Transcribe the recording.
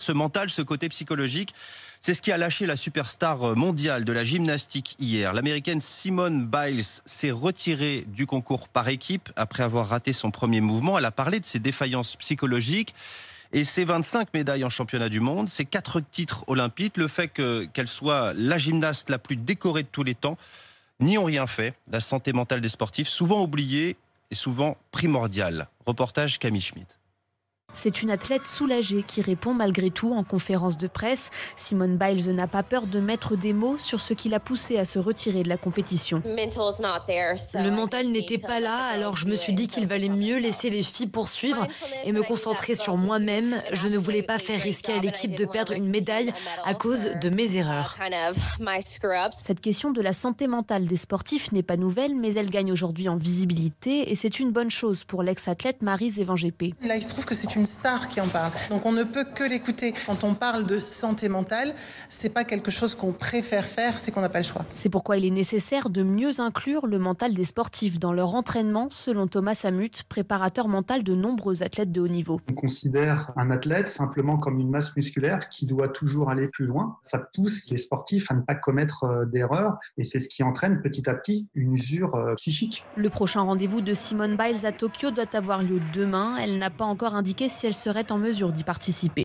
Ce mental, ce côté psychologique, c'est ce qui a lâché la superstar mondiale de la gymnastique hier. L'américaine Simone Biles s'est retirée du concours par équipe après avoir raté son premier mouvement. Elle a parlé de ses défaillances psychologiques et ses 25 médailles en championnat du monde, ses 4 titres olympiques, le fait qu'elle soit la gymnaste la plus décorée de tous les temps, n'y ont rien fait. La santé mentale des sportifs, souvent oubliée et souvent primordiale. Reportage Camille Schmitt. C'est une athlète soulagée qui répond malgré tout en conférence de presse. Simone Biles n'a pas peur de mettre des mots sur ce qui l'a poussée à se retirer de la compétition. Le mental n'était pas là, alors je me suis dit qu'il valait mieux laisser les filles poursuivre et me concentrer sur moi-même. Je ne voulais pas faire risquer à l'équipe de perdre une médaille à cause de mes erreurs. Cette question de la santé mentale des sportifs n'est pas nouvelle, mais elle gagne aujourd'hui en visibilité et c'est une bonne chose pour l'ex-athlète Maryse Evangépé. Là, il se trouve que c'est une star qui en parle. Donc on ne peut que l'écouter. Quand on parle de santé mentale, c'est pas quelque chose qu'on préfère faire, c'est qu'on n'a pas le choix. C'est pourquoi il est nécessaire de mieux inclure le mental des sportifs dans leur entraînement, selon Thomas Samut, préparateur mental de nombreux athlètes de haut niveau. On considère un athlète simplement comme une masse musculaire qui doit toujours aller plus loin. Ça pousse les sportifs à ne pas commettre d'erreurs et c'est ce qui entraîne petit à petit une usure psychique. Le prochain rendez-vous de Simone Biles à Tokyo doit avoir lieu demain. Elle n'a pas encore indiqué si elle serait en mesure d'y participer.